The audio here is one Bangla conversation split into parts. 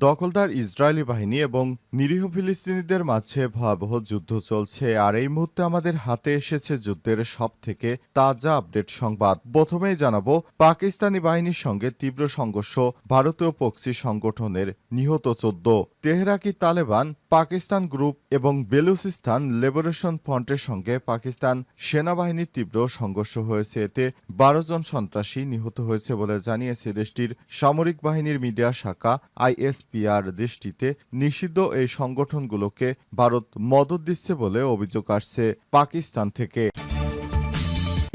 দখলদার ইসরায়েলি বাহিনী এবং নিরীহ ফিলিস্তিনিদের মাঝে ভয়াবহ যুদ্ধ চলছে, আর এই মুহূর্তে আমাদের হাতে এসেছে যুদ্ধের সবথেকে তাজা আপডেট সংবাদ। প্রথমেই জানাবো, পাকিস্তানি বাহিনীর সঙ্গে তীব্র সংঘর্ষ, ভারতীয় প্রক্সি সংগঠনের নিহত 14। তেহরাকি তালেবান পাকিস্তান গ্রুপ এবং বেলুচিস্তান লিবারেশন ফ্রন্টের সঙ্গে পাকিস্তান সেনাবাহিনীর তীব্র সংঘর্ষ হয়েছে। এতে 12 জন সন্ত্রাসী নিহত হয়েছে বলে জানিয়েছে দেশটির সামরিক বাহিনীর মিডিয়া শাখা আইএসপিআর। দেশটিতে নিষিদ্ধ এই সংগঠনগুলোকে ভারত মদদ দিচ্ছে বলে অভিযোগ আসছে পাকিস্তান থেকে।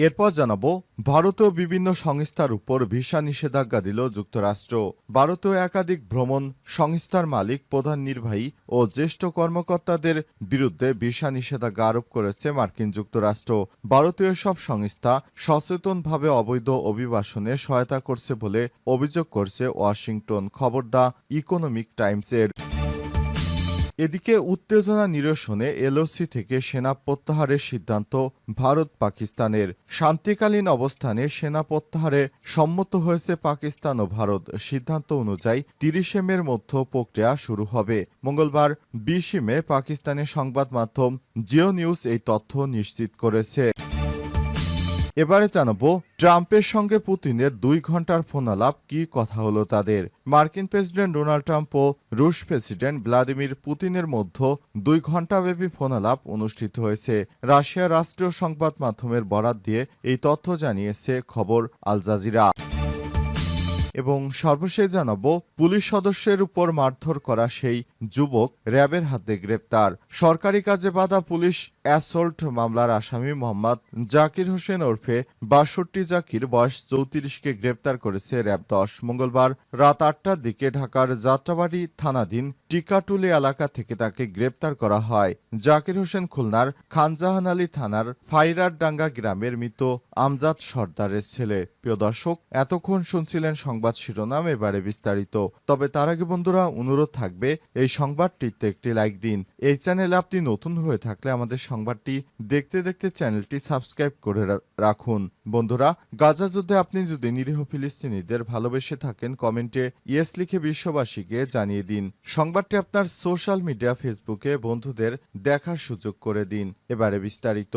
এরপর জানাবো, ভারতীয় বিভিন্ন সংস্থার উপর ভিসা নিষেধাজ্ঞা দিল যুক্তরাষ্ট্র। ভারতীয় একাধিক ভ্রমণ সংস্থার মালিক, প্রধান নির্বাহী ও জ্যেষ্ঠ কর্মকর্তাদের বিরুদ্ধে ভিসা নিষেধাজ্ঞা আরোপ করেছে মার্কিন যুক্তরাষ্ট্র। ভারতীয় সব সংস্থা সচেতনভাবে অবৈধ অভিবাসনে সহায়তা করছে বলে অভিযোগ করছে ওয়াশিংটন। খবর দ্য ইকোনমিক টাইমসের। এদিকে উত্তেজনা নিরসনে এলওসি থেকে সেনা প্রত্যাহারের সিদ্ধান্ত ভারত পাকিস্তানের। শান্তিকালীন অবস্থানে সেনা প্রত্যাহারে সম্মত হয়েছে পাকিস্তান ও ভারত। সিদ্ধান্ত অনুযায়ী 30 মের মধ্যে প্রক্রিয়া শুরু হবে। মঙ্গলবার 20 মে পাকিস্তানের সংবাদ মাধ্যম জিও নিউজ এই তথ্য নিশ্চিত করেছে। এবারে জানাবো, ট্রাম্পের সঙ্গে পুতিনের 2 ঘন্টার ফোনালাপ, কি কথা হলো তাদের। মার্কিন প্রেসিডেন্ট ডোনাল্ড ট্রাম্প ও রুশ প্রেসিডেন্ট ভ্লাদিমির পুতিনের মধ্যে 2 ঘণ্টাব্যাপী ফোনালাপ অনুষ্ঠিত হয়েছে। রাশিয়ার রাষ্ট্রীয় সংবাদ মাধ্যমের বরাত দিয়ে এই তথ্য জানিয়েছে খবর আল জাজিরা। এবং সর্বশেষ জানাবো, পুলিশ সদস্যের উপর মারধর করা সেই যুবক র্যাবের হাতে গ্রেপ্তার। সরকারি কাজে বাধা পুলিশ অ্যাসল্ট মামলার আসামি মোহাম্মদ জাকির হোসেন ওরফে 62 জাকির, বয়স 34কে গ্রেপ্তার করেছে র্যাব 10। মঙ্গলবার রাত 8টার দিকে ঢাকার যাত্রাবাড়ি থানাধীন টিকাটুলি এলাকা থেকে তাকে গ্রেপ্তার করা হয়। জাকির হোসেন খুলনার খানজাহান আলী থানার ফাইরারডাঙ্গা গ্রামের মৃত আমজাদ সর্দারের ছেলে। প্রিয় দর্শক, এতক্ষণ শুনছিলেন সংবাদ শিরোনাম, এবারে বিস্তারিত। তবে তার আগে বন্ধুরা, অনুরোধ থাকবে এই সংবাদটিতে একটি লাইক দিন। এই চ্যানেলে আপনি নতুন হয়ে থাকলে আমাদের সংবাদটি দেখতে দেখতে চ্যানেলটি সাবস্ক্রাইব করে রাখুন। বন্ধুরা, গাজা যুদ্ধে আপনি যদি নিরীহ ফিলিস্তিনিদের ভালোবেসে থাকেন, কমেন্টে ইয়েস লিখে বিশ্ববাসীকে জানিয়ে দিন। সংবাদটি আপনার সোশ্যাল মিডিয়া ফেসবুকে বন্ধুদের দেখার সুযোগ করে দিন। এবারে বিস্তারিত।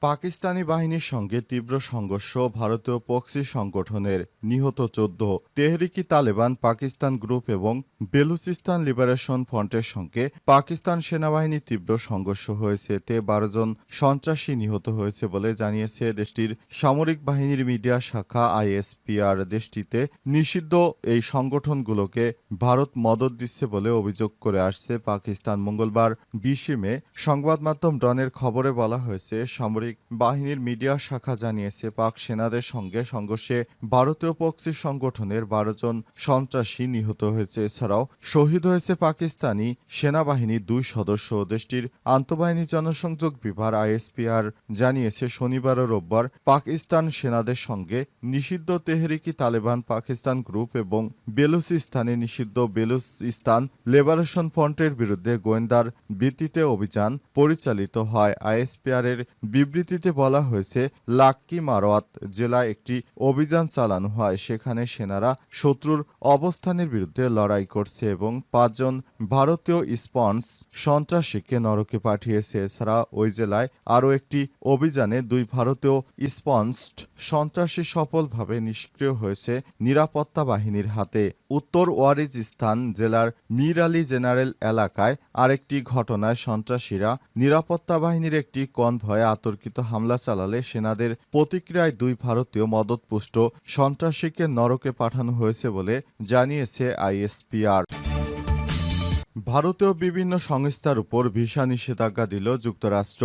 পাকিস্তানি বাহিনীর সঙ্গে তীব্র সংঘর্ষ, ভারতীয় প্রক্সি সংগঠনের নিহত 14। তেহরিকি তালেবান পাকিস্তান গ্রুপ এবং বেলুচিস্তান লিবারেশন ফ্রন্টের সঙ্গে পাকিস্তান সেনাবাহিনীর তীব্র সংঘর্ষ হয়েছে। এতে 12 জন সন্ত্রাসী নিহত হয়েছে বলে জানিয়েছে দেশটির সামরিক বাহিনীর মিডিয়া শাখা আইএসপিআর। দেশটিতে নিষিদ্ধ এই সংগঠনগুলোকে ভারত মদদ দিচ্ছে বলে অভিযোগ করে আসছে পাকিস্তান। মঙ্গলবার 20 মে সংবাদ মাধ্যম ডনের খবরে বলা হয়েছে, সামরিক বাহিনীর মিডিয়া শাখা জানিয়েছে পাক সেনাদের সঙ্গে সংঘর্ষে ভারতীয় প্রক্সি সংগঠনের 12 জন সন্ত্রাসী নিহত হয়েছে। এছাড়াও শহীদ হয়েছে পাকিস্তানি সেনাবাহিনীর 2 সদস্য। দেশটির আন্তঃবাহিনী জনসংযোগ বিভাগ আইএসপিআর জানিয়েছে, শনিবার ও রোববার পাকিস্তান সেনাদের সঙ্গে নিষিদ্ধ তেহরিকি তালেবান পাকিস্তান গ্রুপ এবং বেলুচিস্তানে নিষিদ্ধ বেলুচিস্তান লিবারেশন ফ্রন্টের বিরুদ্ধে গোয়েন্দার ভিত্তিতে অভিযান পরিচালিত হয়। আইএসপিআর এর বিবৃতিতে বলা হয়েছে, লাক্কি মারওয়াত জেলায় একটি অভিযান চালানো হয়। সেখানে সেনারা শত্রুর অবস্থানের বিরুদ্ধে লড়াই করছে এবং 5 জন ভারতীয় স্পন্স সন্ত্রাসীকে নরকে পাঠিয়েছে। এছাড়া ওই জেলায় আরও একটি অভিযানে 2 ভারতীয় স্পন্সড সন্ত্রাসী সফলভাবে নিষ্ক্রিয় হয়েছে নিরাপত্তা বাহিনীর হাতে। উত্তর ওয়াজিরিস্তান জেলার মির আলী জেনারেল এলাকায় আরেকটি ঘটনায় সন্ত্রাসীরা নিরাপত্তা বাহিনীর একটি কনভয়ে অতর্কিত হামলা চালালে সেনাদের প্রতিক্রিয়ায় 2 ভারতীয় মদতপুষ্ট সন্ত্রাসীকে নরকে পাঠানো হয়েছে বলে জানিয়েছে আইএসপিআর। ভারতীয় বিভিন্ন সংস্থার উপর ভিসা নিষেধাজ্ঞা দিল যুক্তরাষ্ট্র।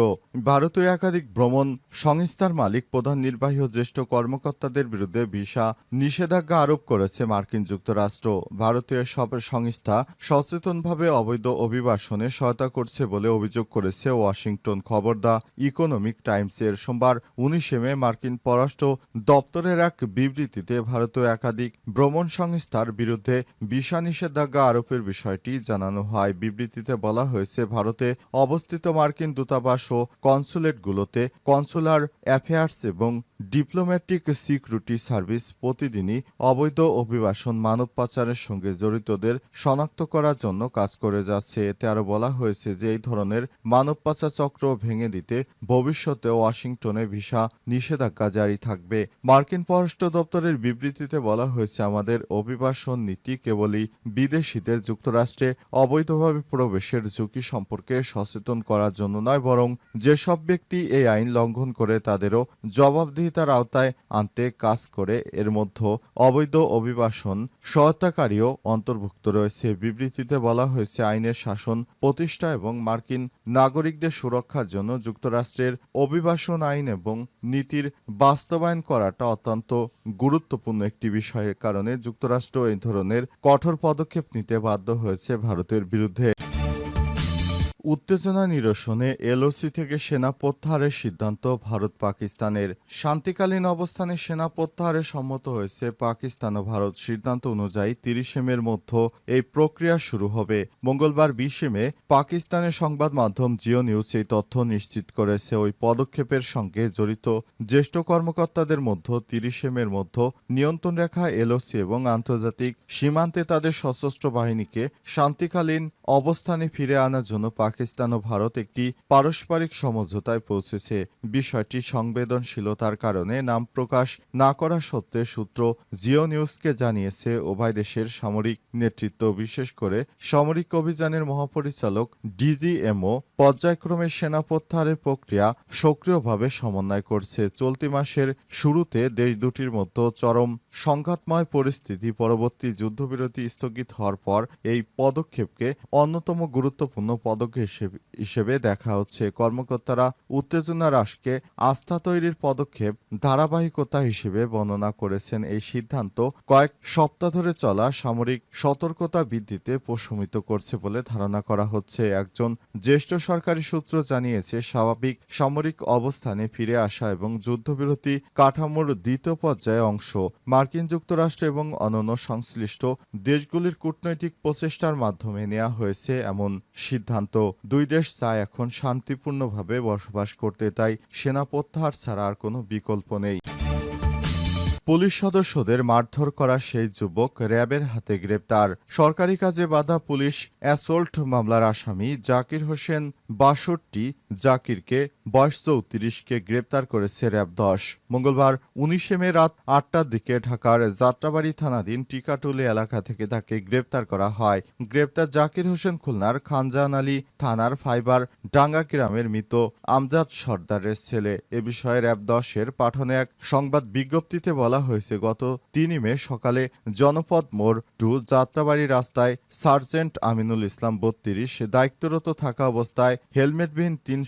ভারতীয় একাধিক ভ্রমণ সংস্থার মালিক, প্রধান নির্বাহী ও জ্যেষ্ঠ কর্মকর্তাদের বিরুদ্ধে ভিসা নিষেধাজ্ঞা আরোপ করেছে মার্কিন যুক্তরাষ্ট্র। ভারতীয় সব সংস্থা সচেতনভাবে অবৈধ অভিবাসনে সহায়তা করছে বলে অভিযোগ করেছে ওয়াশিংটন। খবর দ্য ইকোনমিক টাইমসের। সোমবার 19 মে মার্কিন পররাষ্ট্র দপ্তরের এক বিবৃতিতে ভারতীয় একাধিক ভ্রমণ সংস্থার বিরুদ্ধে ভিসা নিষেধাজ্ঞা আরোপের বিষয়টি জানানো হয়। বিবৃতিতে বলা হয়েছে, ভারতে অবস্থিত মার্কিন দূতাবাস ও কনসুলেটগুলোতে কনসুলার অ্যাফেয়ার্স এবং ডিপ্লোম্যাটিক সিকিউরিটি সার্ভিস প্রতিদিনই অবৈধ অভিবাসন মানব পাচারের সঙ্গে জড়িতদের শনাক্ত করার জন্য কাজ করে যাচ্ছে। এতে আরও বলা হয়েছে যে এই ধরনের মানব পাচার চক্র ভেঙে দিতে ভবিষ্যতে ওয়াশিংটনে ভিসা নিষেধাজ্ঞা জারি থাকবে। মার্কিন পররাষ্ট্র দপ্তরের বিবৃতিতে বলা হয়েছে, আমাদের অভিবাসন নীতি কেবলই বিদেশিদের যুক্তরাষ্ট্রে অবৈধভাবে প্রবেশের ঝুঁকি সম্পর্কে সচেতন করার জন্য নয়, বরং যেসব ব্যক্তি এই আইন লঙ্ঘন করে তাদেরও জবাবদিহিতার আওতায় আনতে কাজ করে। এর মধ্যে অবৈধ অভিবাসন সহায়তাকারীও অন্তর্ভুক্ত রয়েছে। বিবৃতিতে বলা হয়েছে, আইনের শাসন প্রতিষ্ঠা এবং মার্কিন নাগরিকদের সুরক্ষার জন্য যুক্তরাষ্ট্রের অভিবাসন আইন এবং নীতির বাস্তবায়ন করাটা অত্যন্ত গুরুত্বপূর্ণ একটি বিষয়। কারণে যুক্তরাষ্ট্র এই ধরনের কঠোর পদক্ষেপ নিতে বাধ্য হয়েছে ভারতের বিরুদ্ধে। উত্তেজনা নিরসনে এলওসি থেকে সেনা প্রত্যাহারের সিদ্ধান্ত ভারত পাকিস্তানের। শান্তিকালীন অবস্থানে সেনা প্রত্যাহারে সম্মত হয়েছে পাকিস্তান ও ভারত। সিদ্ধান্ত অনুযায়ী 30 মের মধ্যে এই প্রক্রিয়া শুরু হবে। মঙ্গলবার 20 মে পাকিস্তানের সংবাদ মাধ্যম জিও নিউজ এই তথ্য নিশ্চিত করেছে। ওই পদক্ষেপের সঙ্গে জড়িত জ্যেষ্ঠ কর্মকর্তাদের মধ্যে 30 মের মধ্যে নিয়ন্ত্রণ রেখা এলওসি এবং আন্তর্জাতিক সীমান্তে তাদের সশস্ত্র বাহিনীকে শান্তিকালীন অবস্থানে ফিরে আনার জন্য পাকিস্তান ও ভারত একটি পারস্পরিক সমঝোতায় পৌঁছেছে। বিষয়টি সংবেদনশীলতার কারণে নাম প্রকাশ না করা সত্ত্বে সূত্র জিও নিউজকে জানিয়েছে, উভয় দেশের সামরিক নেতৃত্ব, বিশেষ করে সামরিক অভিযানের মহাপরিচালক ডিজিএমও পর্যায়ক্রমে সেনা প্রত্যাহারের প্রক্রিয়া সক্রিয়ভাবে সমন্বয় করছে। চলতি মাসের শুরুতে দেশ দুটির মধ্যে চরম সংঘাতময় পরিস্থিতি পরবর্তী যুদ্ধবিরতি স্থগিত হওয়ার পর এই পদক্ষেপকে অন্যতম গুরুত্বপূর্ণ পদক্ষেপ হিসেবে দেখা হচ্ছে। কর্মকর্তারা উত্তেজনা হ্রাসকে আস্থা তৈরির পদক্ষেপ ধারাবাহিকতা হিসেবে বর্ণনা করেছেন। এই সিদ্ধান্ত কয়েক সপ্তাহ ধরে চলা সামরিক সতর্কতা বৃদ্ধিতে প্রশমিত করছে বলে ধারণা করা হচ্ছে। একজন জ্যেষ্ঠ সরকারি সূত্র জানিয়েছে, স্বাভাবিক সামরিক অবস্থানে ফিরে আসা এবং যুদ্ধবিরতি কাঠামোর দ্বিতীয় পর্যায়ে অংশ মার্কিন যুক্তরাষ্ট্র এবং অন্যান্য সংশ্লিষ্ট দেশগুলির কূটনৈতিক প্রচেষ্টার মাধ্যমে নেওয়া হয়েছে এমন সিদ্ধান্ত। দুই দেশ চায় এখন শান্তিপূর্ণভাবে বসবাস করতে, তাই সেনা প্রত্যাহার ছাড়া আর কোনো বিকল্প নেই। পুলিশ সদস্যদের মারধর করা সেই যুবক র্যাবের হাতে গ্রেপ্তার। সরকারি কাজে বাধা পুলিশ অ্যাসল্ট মামলার আসামি জাকির হোসেন ৬২ জাকিরকে বয়স ৩৪কে গ্রেপ্তার করেছে র্যাব ১০। মঙ্গলবার ১৯ মে রাত ৮টার দিকে ঢাকার যাত্রাবাড়ি থানাধীন টিকাটুলি এলাকা থেকে তাকে গ্রেপ্তার করা হয়। গ্রেপ্তার জাকির হোসেন খুলনার খানজাহান আলী থানার ফাইবার ডাঙ্গা গ্রামের মৃত আমজাদ সর্দারের ছেলে। এ বিষয়ে র্যাব ১০-এর পাঠানো এক সংবাদ বিজ্ঞপ্তিতে বলা হয়েছে, গত ৩ মে সকালে জনপদ মোড় 2 যাত্রাবাড়ি রাস্তায় সার্জেন্ট আমিনুল ইসলাম ৩২ দায়িত্বরত থাকা অবস্থায় হেলমেটবিহীন ৩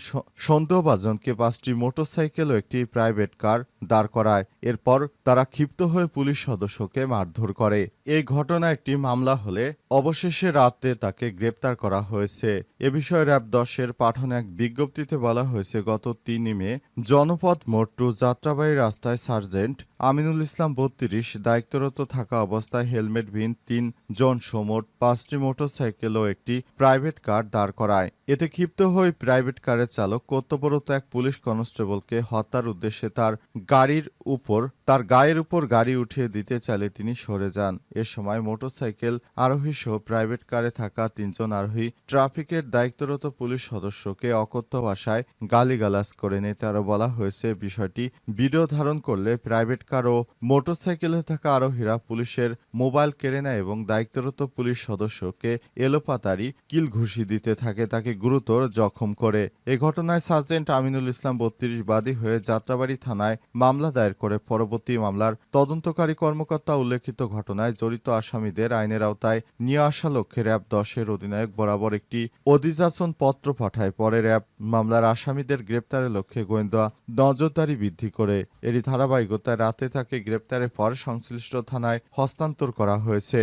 সন্দেহভাজনকে 5টি মোটরসাইকেল ও একটি প্রাইভেট কার দাঁড় করায়। এরপর তারা ক্ষিপ্ত হয়ে পুলিশ সদস্যকে মারধর করে। এই ঘটনা একটি মামলা হলে অবশেষে রাতে তাকে গ্রেপ্তার করা হয়েছে। এ বিষয়ে র্যাব ১০-এর পাঠানো এক বিজ্ঞপ্তিতে বলা হয়েছে, গত ৩ মে জনপদ মোড় 2 যাত্রাবাড়ি রাস্তায় সার্জেন্ট আমিনুল ইসলাম ৩২ দায়িত্বরত থাকা অবস্থায় হেলমেটবিহীন ৩ জন মোট 5টি মোটরসাইকেল ও একটি প্রাইভেট কার দাঁড় করায়। এতে ক্ষিপ্ত হয়ে প্রাইভেট কারের চালক কর্তব্যরত এক পুলিশ কনস্টেবলকে হত্যার উদ্দেশ্যে তার গায়ের উপর গাড়ি উঠিয়ে দিতে চাইলে তিনি সরে যান। এ সময় মোটরসাইকেল আরোহী সহ প্রাইভেট কারে থাকা ৩ জন আরোহী ট্রাফিকের দায়িত্বরত পুলিশ সদস্যকে অকথ্য ভাষায় গালিগালাজ করেন। এতে আরও বলা হয়েছে, বিষয়টি ভিডিও ধারণ করলে প্রাইভেট কার ও মোটরসাইকেলে থাকা আরোহীরা পুলিশের মোবাইল কেড়ে নেয় এবং দায়িত্বরত পুলিশ সদস্যকে এলোপাতাড়ি কিল ঘুষি দিতে থাকে, তাকে গুরুতর জখম করে। এ ঘটনায় সার্জেন্ট আমিনুল ইসলাম ৩২ বাদী হয়ে যাত্রাবাড়ি থানায় মামলা দায়ের করে। পরবর্তী মামলার তদন্তকারী কর্মকর্তা উল্লেখিত ঘটনায় জড়িত আসামিদের আইনের আওতায় নিয়ে আসা লক্ষ্যে র্যাব ১০-এর অধিনায়ক বরাবর একটি অভিযাচন পত্র পাঠায়। পরে র্যাব মামলার আসামিদের গ্রেপ্তারের লক্ষ্যে গোয়েন্দা নজরদারি বৃদ্ধি করে। এরই ধারাবাহিকতায় রাতে তাকে গ্রেপ্তারের পর সংশ্লিষ্ট থানায় হস্তান্তর করা হয়েছে।